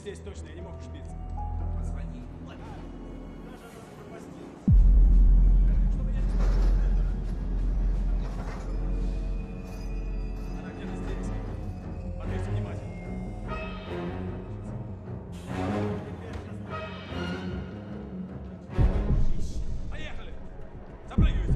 здесь точно, я не мог ошибиться. Она где-то здесь. Смотрите внимательно. Поехали! Запрыгивайте!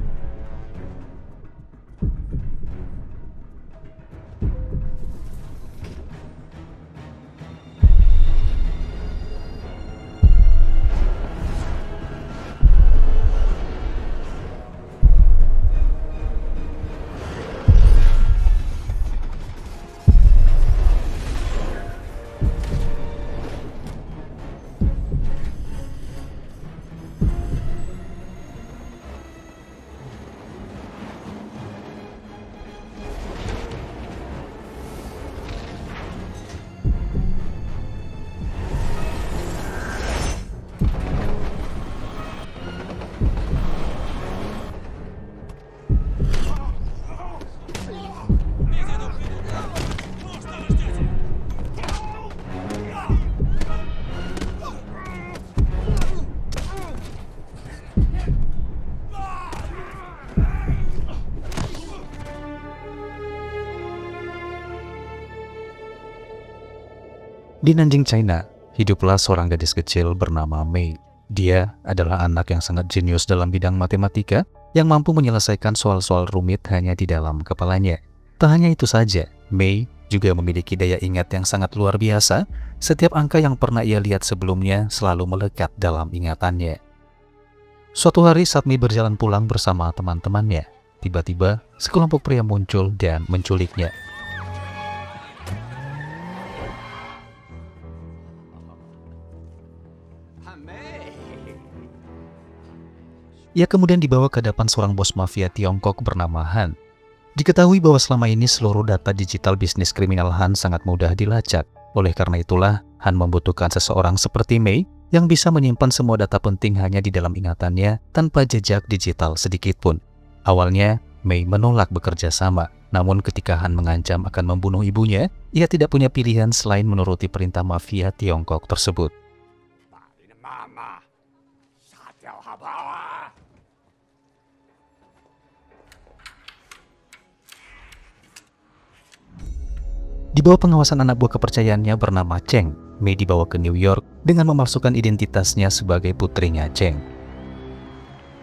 Di Nanjing, China, hiduplah seorang gadis kecil bernama Mei. Dia adalah anak yang sangat jenius dalam bidang matematika yang mampu menyelesaikan soal-soal rumit hanya di dalam kepalanya. Tak hanya itu saja, Mei juga memiliki daya ingat yang sangat luar biasa. Setiap angka yang pernah ia lihat sebelumnya selalu melekat dalam ingatannya. Suatu hari saat Mei berjalan pulang bersama teman-temannya, tiba-tiba sekelompok pria muncul dan menculiknya. Ia kemudian dibawa ke hadapan seorang bos mafia Tiongkok bernama Han. Diketahui bahwa selama ini seluruh data digital bisnis kriminal Han sangat mudah dilacak. Oleh karena itulah, Han membutuhkan seseorang seperti Mei yang bisa menyimpan semua data penting hanya di dalam ingatannya tanpa jejak digital sedikitpun. Awalnya, Mei menolak bekerja sama. Namun ketika Han mengancam akan membunuh ibunya, ia tidak punya pilihan selain menuruti perintah mafia Tiongkok tersebut. Di bawah pengawasan anak buah kepercayaannya bernama Cheng, Mei dibawa ke New York dengan memalsukan identitasnya sebagai putrinya Cheng.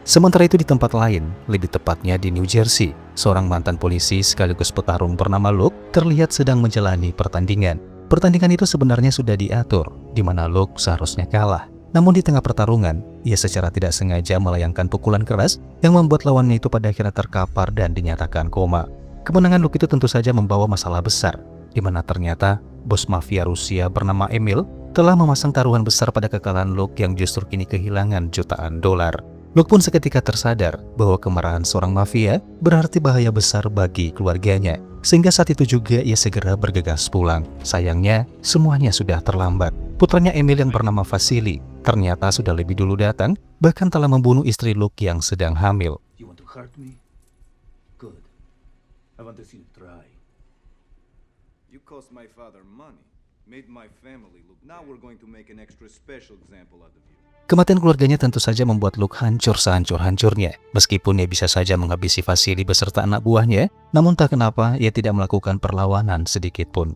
Sementara itu di tempat lain, lebih tepatnya di New Jersey, seorang mantan polisi sekaligus petarung bernama Luke terlihat sedang menjalani pertandingan. Pertandingan itu sebenarnya sudah diatur, di mana Luke seharusnya kalah. Namun di tengah pertarungan, ia secara tidak sengaja melayangkan pukulan keras yang membuat lawannya itu pada akhirnya terkapar dan dinyatakan koma. Kemenangan Luke itu tentu saja membawa masalah besar, di mana ternyata bos mafia Rusia bernama Emil telah memasang taruhan besar pada kekalahan Luke yang justru kini kehilangan jutaan dolar. Luke pun seketika tersadar bahwa kemarahan seorang mafia berarti bahaya besar bagi keluarganya. Sehingga saat itu juga ia segera bergegas pulang. Sayangnya, semuanya sudah terlambat. Putranya Emil yang bernama Vasily ternyata sudah lebih dulu datang, bahkan telah membunuh istri Luke yang sedang hamil. You want to hurt me? Good. I want to see you try. You cost my father money, made my family look. Now we're going to make an extra special example out of you. Kematian keluarganya tentu saja membuat Luke hancur sehancur-hancurnya. Meskipun ia bisa saja menghabisi Vasily beserta anak buahnya, namun tak kenapa ia tidak melakukan perlawanan sedikit pun.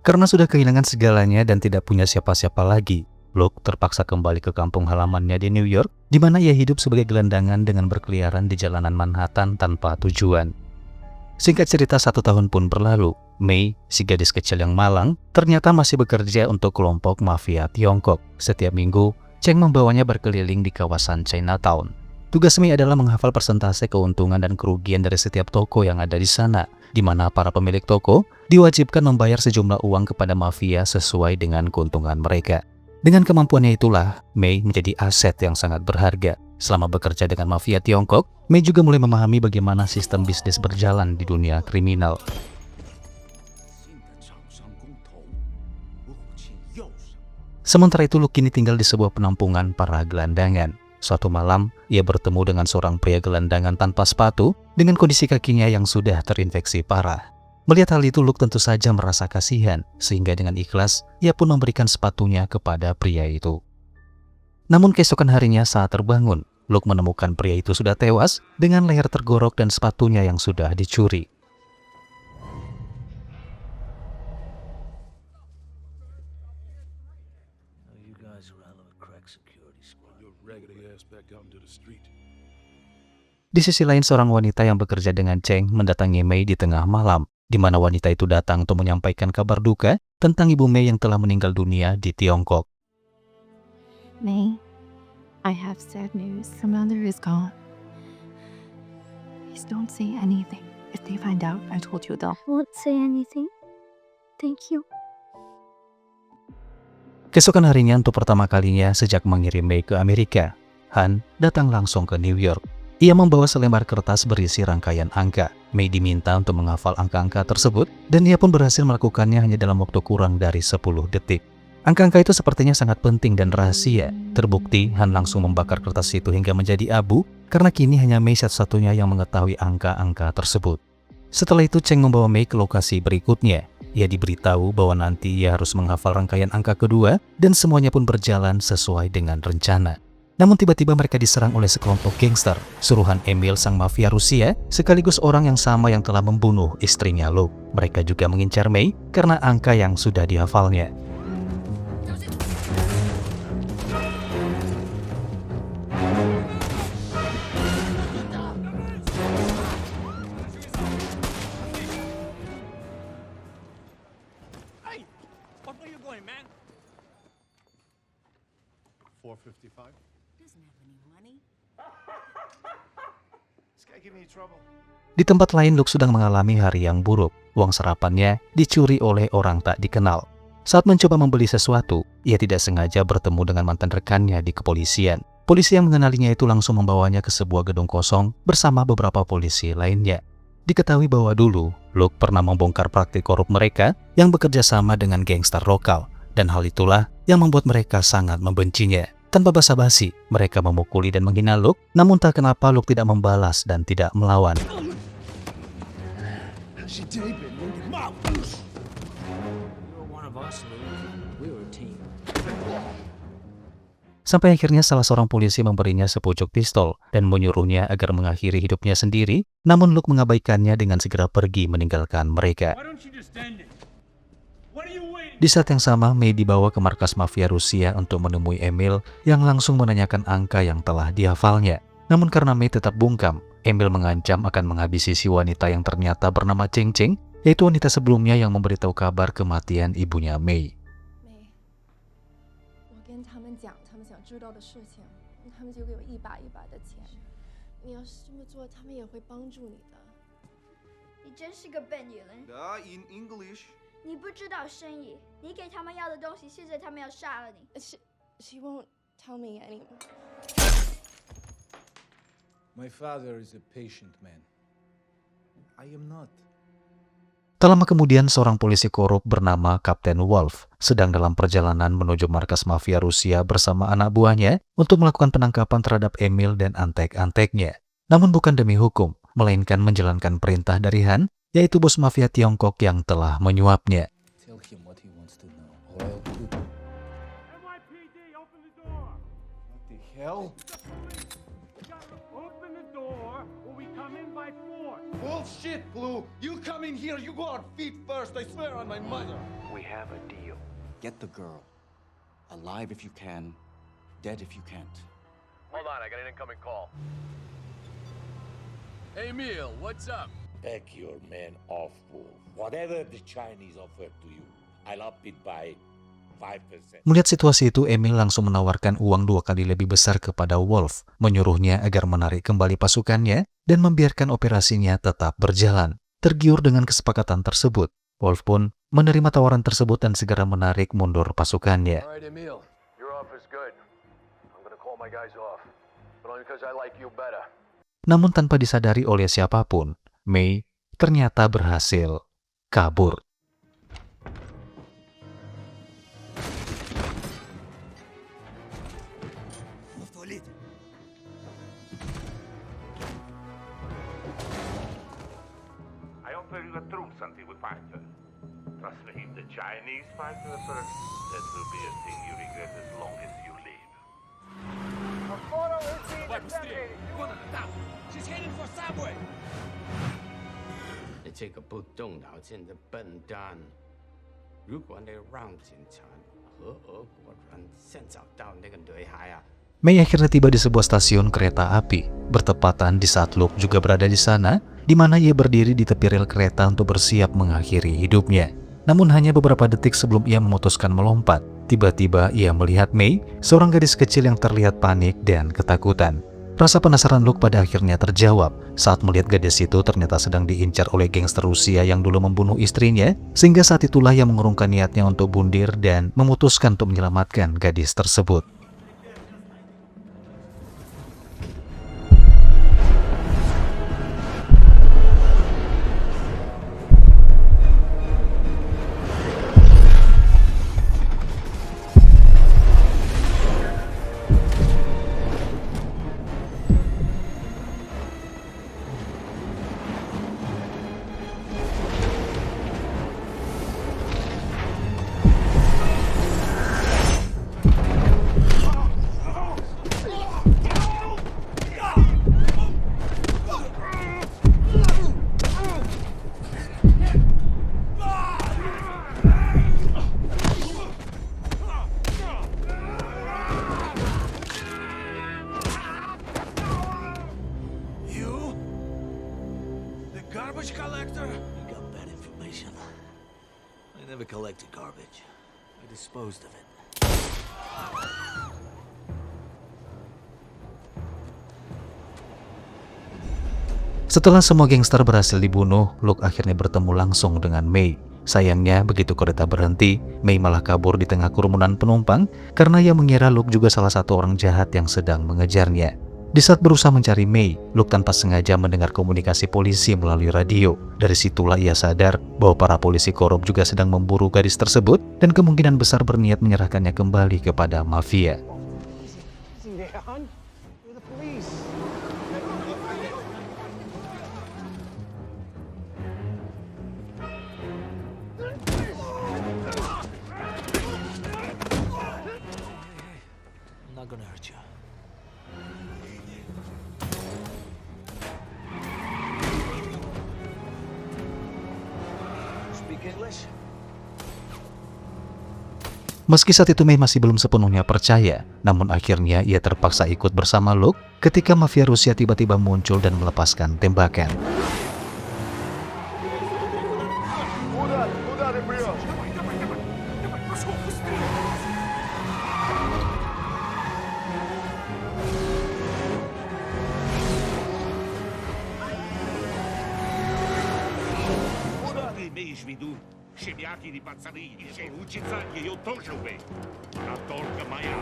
Karena sudah kehilangan segalanya dan tidak punya siapa-siapa lagi, Luke terpaksa kembali ke kampung halamannya di New York, di mana ia hidup sebagai gelandangan dengan berkeliaran di jalanan Manhattan tanpa tujuan. Singkat cerita, 1 tahun pun berlalu. Mei, si gadis kecil yang malang, ternyata masih bekerja untuk kelompok mafia Tiongkok. Setiap minggu, Cheng membawanya berkeliling di kawasan Chinatown. Tugas Mei adalah menghafal persentase keuntungan dan kerugian dari setiap toko yang ada di sana, di mana para pemilik toko diwajibkan membayar sejumlah uang kepada mafia sesuai dengan keuntungan mereka. Dengan kemampuannya itulah, Mei menjadi aset yang sangat berharga. Selama bekerja dengan mafia Tiongkok, Mei juga mulai memahami bagaimana sistem bisnis berjalan di dunia kriminal. Sementara itu, Luke kini tinggal di sebuah penampungan para gelandangan. Suatu malam, ia bertemu dengan seorang pria gelandangan tanpa sepatu dengan kondisi kakinya yang sudah terinfeksi parah. Melihat hal itu, Luke tentu saja merasa kasihan, sehingga dengan ikhlas, ia pun memberikan sepatunya kepada pria itu. Namun keesokan harinya saat terbangun, Luke menemukan pria itu sudah tewas dengan leher tergorok dan sepatunya yang sudah dicuri. You guys are out of a crack security squad. Your raggedy ass back out into the street. Di sisi lain, seorang wanita yang bekerja dengan Cheng mendatangi Mei di tengah malam, di mana wanita itu datang untuk menyampaikan kabar duka tentang Ibu Mei yang telah meninggal dunia di Tiongkok. May, I have sad news. Your mother is gone. Please don't say anything. If they find out, I told you though. Won't say anything. Thank you. Keesokan harinya, untuk pertama kalinya sejak mengirim Mei ke Amerika, Han datang langsung ke New York. Ia membawa selembar kertas berisi rangkaian angka. Mei diminta untuk menghafal angka-angka tersebut, dan ia pun berhasil melakukannya hanya dalam waktu kurang dari 10 detik. Angka-angka itu sepertinya sangat penting dan rahasia. Terbukti, Han langsung membakar kertas itu hingga menjadi abu, karena kini hanya Mei satu-satunya yang mengetahui angka-angka tersebut. Setelah itu, Cheng membawa Mei ke lokasi berikutnya. Ia diberitahu bahwa nanti ia harus menghafal rangkaian angka kedua, dan semuanya pun berjalan sesuai dengan rencana. Namun tiba-tiba mereka diserang oleh sekelompok gangster, suruhan Emil sang mafia Rusia, sekaligus orang yang sama yang telah membunuh istrinya Luke. Mereka juga mengincar Mei karena angka yang sudah dihafalnya. Hey! What way you going, man? 455. Doesn't have any money. This guy giving you trouble. Di tempat lain, Luke sedang mengalami hari yang buruk. Uang sarapannya dicuri oleh orang tak dikenal. Saat mencoba membeli sesuatu, ia tidak sengaja bertemu dengan mantan rekannya di kepolisian. Polisi yang mengenalinya itu langsung membawanya ke sebuah gedung kosong bersama beberapa polisi lainnya. Diketahui bahwa dulu, Luke pernah membongkar praktik korup mereka yang bekerja sama dengan gangster lokal. Dan hal itulah yang membuat mereka sangat membencinya. Tanpa basa-basi, mereka memukuli dan menghina Luke, namun tak kenapa Luke tidak membalas dan tidak melawan. She taping, Luke. Mom! You were one of us, Luke. We were a team. Sampai akhirnya salah seorang polisi memberinya sepucuk pistol dan menyuruhnya agar mengakhiri hidupnya sendiri, namun Luke mengabaikannya dengan segera pergi meninggalkan mereka. Why don't you just end it? What are you waiting? Di saat yang sama, Mei dibawa ke markas mafia Rusia untuk menemui Emil yang langsung menanyakan angka yang telah dihafalnya. Namun karena Mei tetap bungkam, Emil mengancam akan menghabisi si wanita yang ternyata bernama Cheng Cheng, yaitu wanita sebelumnya yang memberitahu kabar kematian ibunya Mei. 没，我跟他们讲他们想知道的事情，他们就给我一把一把的钱。你要是这么做，他们也会帮助你的。你真是个笨女人， In English. 你不知道生意，你给他们要的东西，现在他们要杀了你。 She won't tell me anymore. My father is a patient man. I am not. Tak lama kemudian, seorang polisi korup bernama Kapten Wolf sedang dalam perjalanan menuju markas mafia Rusia bersama anak buahnya untuk melakukan penangkapan terhadap Emil dan antek-anteknya. Namun bukan demi hukum, melainkan menjalankan perintah dari Han, yaitu bos mafia Tiongkok yang telah menyuapnya. Tell him what he wants to know, or I'll do it. NYPD, open the door! What the hell? Open the door or we come in by force! Bullshit, Blue! You come in here, you go on feet first, I swear on my mother! We have a deal. Get the girl. Alive if you can, dead if you can't. Hold on, I got an incoming call. Hey, Emil, what's up? Back your men off, Wolf. Whatever the Chinese offer to you, I'll up it by 5%. Melihat situasi itu, Emil langsung menawarkan uang 2 kali lebih besar kepada Wolf, menyuruhnya agar menarik kembali pasukannya dan membiarkan operasinya tetap berjalan. Tergiur dengan kesepakatan tersebut, Wolf pun menerima tawaran tersebut dan segera menarik mundur pasukannya. All right, Emil, your offer's good. I'm gonna call my guys off, but only because I like you better. Namun tanpa disadari oleh siapapun, Mei ternyata berhasil kabur. I offer you a truce until we find her. Trust me, if the Chinese find her first, that will be a thing you regret as long as you live. She's heading for subway. 你这个不动脑筋的笨蛋！如果你让警察和俄国人先找到那个女孩啊！ Mei akhirnya tiba di sebuah stasiun kereta api, bertepatan di saat Luke juga berada di sana, di mana ia berdiri di tepi rel kereta untuk bersiap mengakhiri hidupnya. Namun hanya beberapa detik sebelum ia memutuskan melompat, tiba-tiba ia melihat Mei, seorang gadis kecil yang terlihat panik dan ketakutan. Rasa penasaran Luke pada akhirnya terjawab saat melihat gadis itu ternyata sedang diincar oleh gangster Rusia yang dulu membunuh istrinya, sehingga saat itulah ia mengurungkan niatnya untuk bundir dan memutuskan untuk menyelamatkan gadis tersebut. Garbage collector? You got bad information. I never collected garbage. I disposed of it. Setelah semua gangster berhasil dibunuh, Luke akhirnya bertemu langsung dengan Mei. Sayangnya, begitu kereta berhenti, Mei malah kabur di tengah kerumunan penumpang karena ia mengira Luke juga salah satu orang jahat yang sedang mengejarnya. Di saat berusaha mencari Mei, Luke tanpa sengaja mendengar komunikasi polisi melalui radio. Dari situlah ia sadar bahwa para polisi korup juga sedang memburu gadis tersebut dan kemungkinan besar berniat menyerahkannya kembali kepada mafia. I'm not gonna hurt you. Meski saat itu Mei masih belum sepenuhnya percaya, namun akhirnya ia terpaksa ikut bersama Luke ketika mafia Rusia tiba-tiba muncul dan melepaskan tembakan. Шемяки или пацаны, еще учиться, ее тоже убей. Она только моя.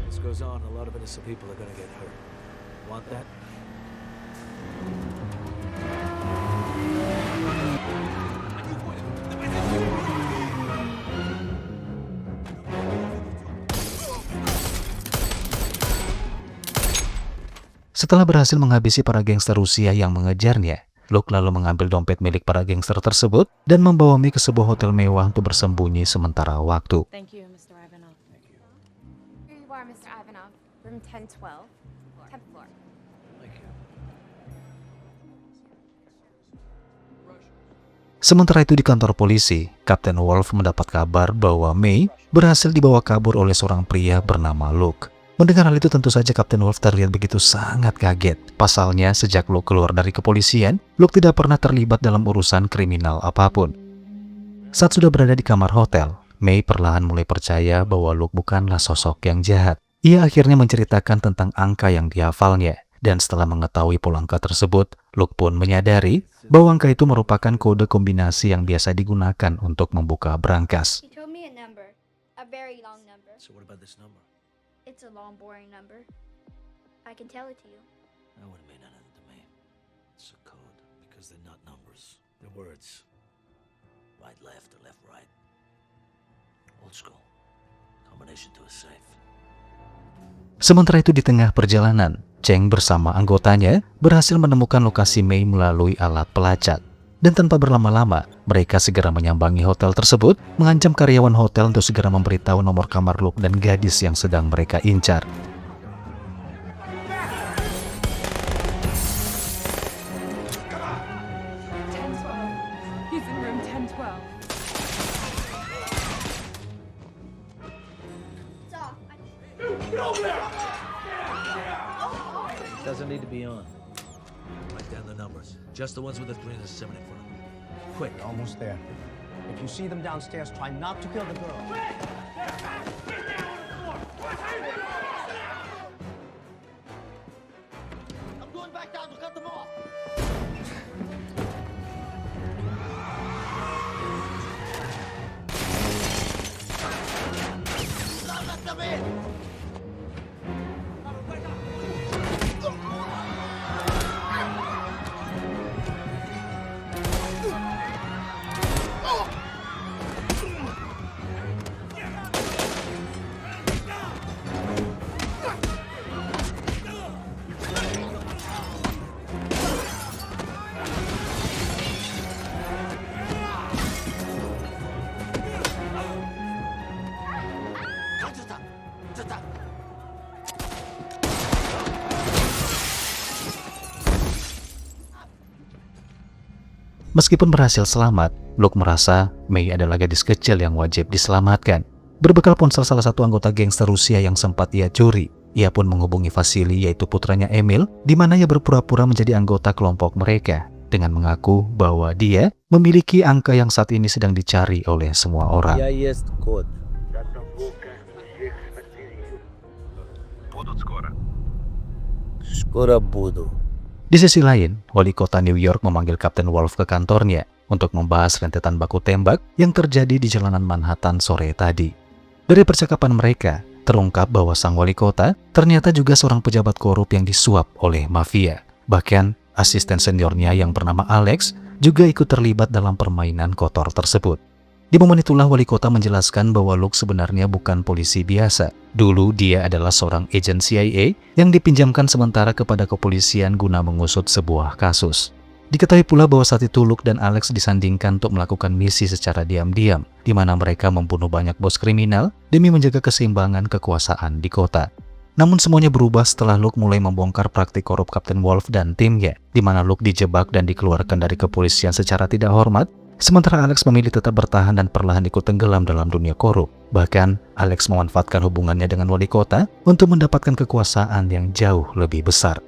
This goes on, a lot of innocent people are gonna get hurt. Want that? Setelah berhasil menghabisi para gangster Rusia yang mengejarnya, Luke lalu mengambil dompet milik para gangster tersebut dan membawa Mei ke sebuah hotel mewah untuk bersembunyi sementara waktu. Thank you, Mr. Ivanov. Thank you. Here you are, Mr. Ivanov. Room 1012, 10th floor. Thank you. Sementara itu di kantor polisi, Kapten Wolf mendapat kabar bahwa Mei berhasil dibawa kabur oleh seorang pria bernama Luke. Mendengar hal itu tentu saja Kapten Wolf terlihat begitu sangat kaget. Pasalnya sejak Luke keluar dari kepolisian, Luke tidak pernah terlibat dalam urusan kriminal apapun. Saat sudah berada di kamar hotel, Mei perlahan mulai percaya bahwa Luke bukanlah sosok yang jahat. Ia akhirnya menceritakan tentang angka yang dihafalnya. Dan setelah mengetahui pola angka tersebut, Luke pun menyadari bahwa angka itu merupakan kode kombinasi yang biasa digunakan untuk membuka brankas. He told me a number, a very long number. So what about this number? It's a long, boring number. I can tell it to you. That wouldn't mean anything to me. It's a code, because they're not numbers. They're words. Right, left, or left, right. Old school. Combination to a safe. Sementara itu di tengah perjalanan, Cheng bersama anggotanya berhasil menemukan lokasi Mei melalui alat pelacak. Dan tanpa berlama-lama, mereka segera menyambangi hotel tersebut, mengancam karyawan hotel untuk segera memberitahu nomor kamar Luke dan gadis yang sedang mereka incar. He's in room 1012. Doesn't need to be on. Write down the numbers. Just the ones with the 3 and the 7 in front of them. Quick. Almost there. If you see them downstairs, try not to kill the girl. I'm going back down to cut them off. Now let them in. Meskipun berhasil selamat, Luke merasa Mei adalah gadis kecil yang wajib diselamatkan. Berbekal ponsel salah satu anggota gangster Rusia yang sempat ia curi, ia pun menghubungi Vasily, yaitu putranya Emil, di mana ia berpura-pura menjadi anggota kelompok mereka, dengan mengaku bahwa dia memiliki angka yang saat ini sedang dicari oleh semua orang. Di sisi lain, wali kota New York memanggil Kapten Wolf ke kantornya untuk membahas rentetan baku tembak yang terjadi di jalanan Manhattan sore tadi. Dari percakapan mereka, terungkap bahwa sang wali kota ternyata juga seorang pejabat korup yang disuap oleh mafia. Bahkan, asisten seniornya yang bernama Alex juga ikut terlibat dalam permainan kotor tersebut. Di momen itulah wali kota menjelaskan bahwa Luke sebenarnya bukan polisi biasa. Dulu dia adalah seorang agen CIA yang dipinjamkan sementara kepada kepolisian guna mengusut sebuah kasus. Diketahui pula bahwa saat itu Luke dan Alex disandingkan untuk melakukan misi secara diam-diam, di mana mereka membunuh banyak bos kriminal demi menjaga keseimbangan kekuasaan di kota. Namun semuanya berubah setelah Luke mulai membongkar praktik korup Kapten Wolf dan timnya, di mana Luke dijebak dan dikeluarkan dari kepolisian secara tidak hormat. Sementara Alex memilih tetap bertahan dan perlahan ikut tenggelam dalam dunia korup. Bahkan, Alex memanfaatkan hubungannya dengan wali kota untuk mendapatkan kekuasaan yang jauh lebih besar.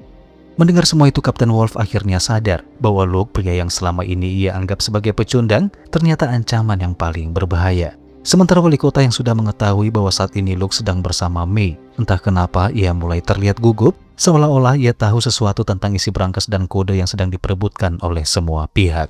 Mendengar semua itu, Kapten Wolf akhirnya sadar bahwa Luke, pria yang selama ini ia anggap sebagai pecundang, ternyata ancaman yang paling berbahaya. Sementara wali kota yang sudah mengetahui bahwa saat ini Luke sedang bersama Mei, entah kenapa ia mulai terlihat gugup, seolah-olah ia tahu sesuatu tentang isi berangkas dan kode yang sedang diperebutkan oleh semua pihak.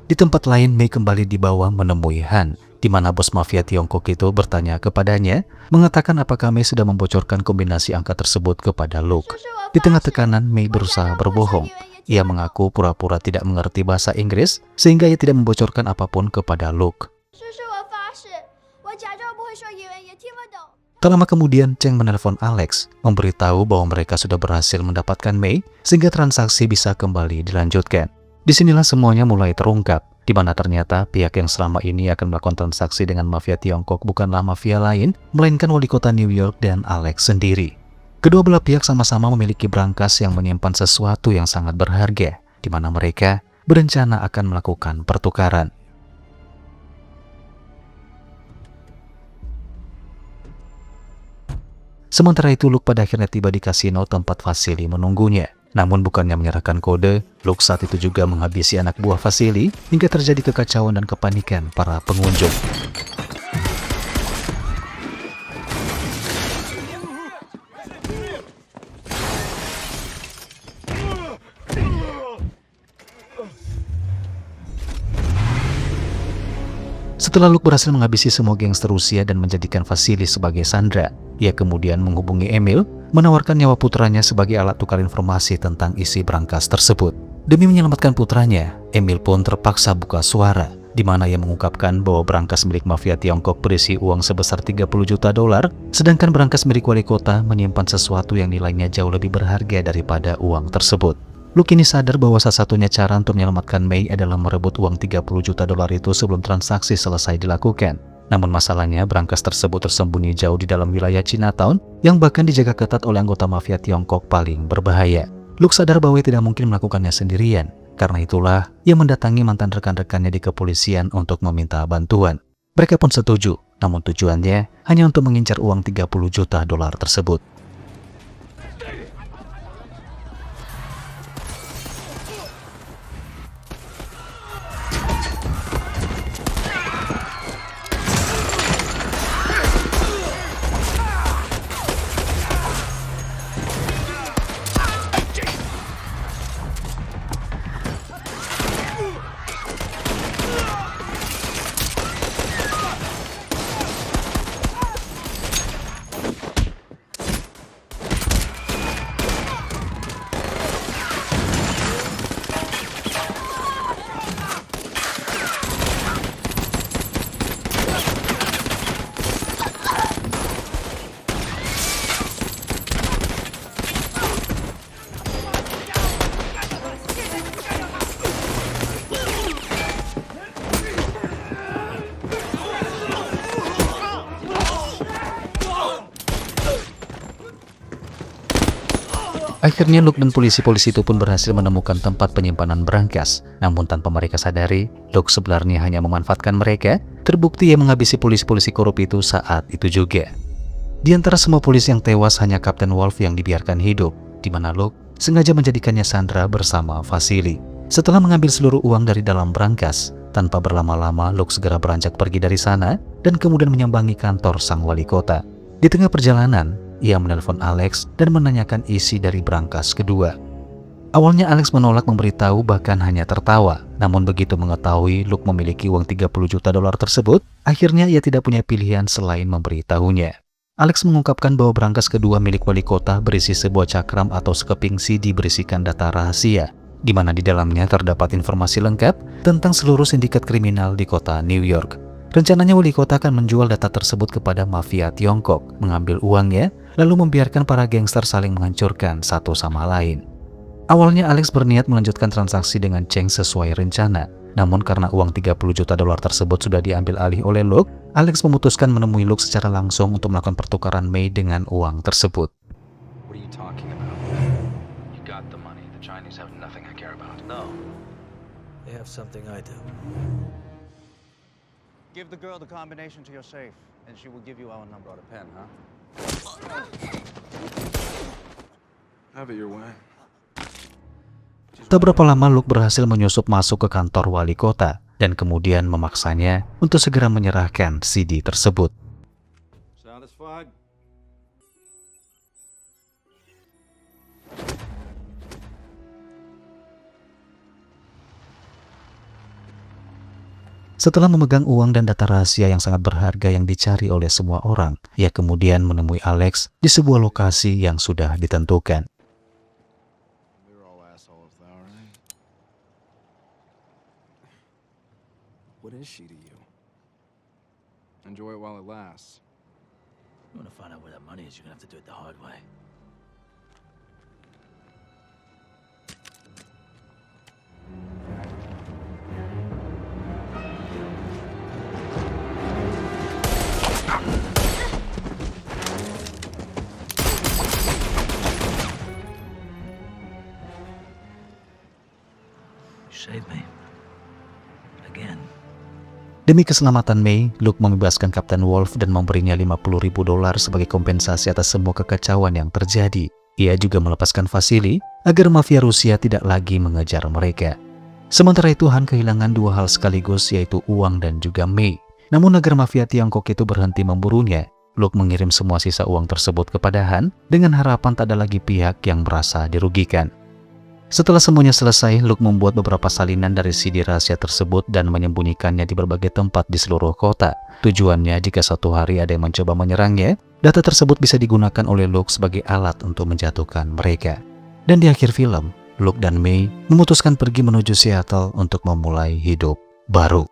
Di tempat lain, Mei kembali dibawa menemui Han, di mana bos mafia Tiongkok itu bertanya kepadanya, mengatakan apakah Mei sudah membocorkan kombinasi angka tersebut kepada Luke. Di tengah tekanan, Mei berusaha berbohong. Ia mengaku pura-pura tidak mengerti bahasa Inggris, sehingga ia tidak membocorkan apapun kepada Luke. Tak lama kemudian, Cheng menelpon Alex, memberitahu bahwa mereka sudah berhasil mendapatkan Mei, sehingga transaksi bisa kembali dilanjutkan. Disinilah semuanya mulai terungkap, di mana ternyata pihak yang selama ini akan melakukan transaksi dengan mafia Tiongkok bukanlah mafia lain, melainkan wali kota New York dan Alex sendiri. Kedua belah pihak sama-sama memiliki brankas yang menyimpan sesuatu yang sangat berharga, di mana mereka berencana akan melakukan pertukaran. Sementara itu, Luke pada akhirnya tiba di kasino tempat Vasily menunggunya. Namun bukannya menyerahkan kode, Luke saat itu juga menghabisi anak buah Vasily hingga terjadi kekacauan dan kepanikan para pengunjung. Setelah Luke berhasil menghabisi semua gangster Rusia dan menjadikan Vasily sebagai sandera, ia kemudian menghubungi Emil, menawarkan nyawa putranya sebagai alat tukar informasi tentang isi berangkas tersebut. Demi menyelamatkan putranya, Emil pun terpaksa buka suara di mana ia mengungkapkan bahwa berangkas milik mafia Tiongkok berisi uang sebesar 30 juta dolar, sedangkan berangkas milik wali kota menyimpan sesuatu yang nilainya jauh lebih berharga daripada uang tersebut. Luke ini sadar bahwa satu-satunya cara untuk menyelamatkan Mei adalah merebut uang 30 juta dolar itu sebelum transaksi selesai dilakukan. Namun masalahnya, berangkas tersebut tersembunyi jauh di dalam wilayah Chinatown yang bahkan dijaga ketat oleh anggota mafia Tiongkok paling berbahaya. Luke sadar bahwa ia tidak mungkin melakukannya sendirian. Karena itulah, ia mendatangi mantan rekan-rekannya di kepolisian untuk meminta bantuan. Mereka pun setuju, namun tujuannya hanya untuk mengincar uang 30 juta dolar tersebut. Akhirnya Luke dan polisi-polisi itu pun berhasil menemukan tempat penyimpanan berangkas. Namun tanpa mereka sadari, Luke sebenarnya hanya memanfaatkan mereka. Terbukti ia menghabisi polisi-polisi korup itu saat itu juga. Di antara semua polisi yang tewas, hanya Kapten Wolf yang dibiarkan hidup, di mana Luke sengaja menjadikannya sandera bersama Vasily. Setelah mengambil seluruh uang dari dalam berangkas, tanpa berlama-lama Luke segera beranjak pergi dari sana dan kemudian menyambangi kantor sang wali kota. Di tengah perjalanan, ia menelpon Alex dan menanyakan isi dari berangkas kedua. Awalnya Alex menolak memberitahu, bahkan hanya tertawa. Namun begitu mengetahui Luke memiliki uang 30 juta dolar tersebut, akhirnya ia tidak punya pilihan selain memberitahunya. Alex mengungkapkan bahwa berangkas kedua milik wali kota berisi sebuah cakram atau sekeping CD berisikan data rahasia, di mana di dalamnya terdapat informasi lengkap tentang seluruh sindikat kriminal di kota New York. Rencananya wali kota akan menjual data tersebut kepada mafia Tiongkok, mengambil uangnya, lalu membiarkan para gangster saling menghancurkan satu sama lain. Awalnya Alex berniat melanjutkan transaksi dengan Cheng sesuai rencana. Namun karena uang 30 juta dolar tersebut sudah diambil alih oleh Luke, Alex memutuskan menemui Luke secara langsung untuk melakukan pertukaran Mei dengan uang tersebut. What are you talking about? You got the money. The Chinese have nothing I care about. No. They have something I do. Give the girl the combination to your safe, and she will give you our number. Brought a pen, huh? Have it your way. Tak berapa lama Luke berhasil menyusup masuk ke kantor wali kota dan kemudian memaksanya untuk segera menyerahkan CD tersebut. Satisfied? Setelah memegang uang dan data rahasia yang sangat berharga yang dicari oleh semua orang, ia kemudian menemui Alex di sebuah lokasi yang sudah ditentukan. What is she to you? Enjoy it while it lasts. You want to find out where that money is, you're going to have to do it the hard way. Save me. Again. Demi keselamatan Mei, Luke membebaskan Kapten Wolf dan memberinya 50.000 dolar sebagai kompensasi atas semua kekacauan yang terjadi. Ia juga melepaskan Vasily agar mafia Rusia tidak lagi mengejar mereka. Sementara itu Han kehilangan dua hal sekaligus, yaitu uang dan juga Mei. Namun agar mafia Tiongkok itu berhenti memburunya, Luke mengirim semua sisa uang tersebut kepada Han dengan harapan tak ada lagi pihak yang merasa dirugikan. Setelah semuanya selesai, Luke membuat beberapa salinan dari CD rahasia tersebut dan menyembunyikannya di berbagai tempat di seluruh kota. Tujuannya jika suatu hari ada yang mencoba menyerangnya, data tersebut bisa digunakan oleh Luke sebagai alat untuk menjatuhkan mereka. Dan di akhir film, Luke dan Mei memutuskan pergi menuju Seattle untuk memulai hidup baru.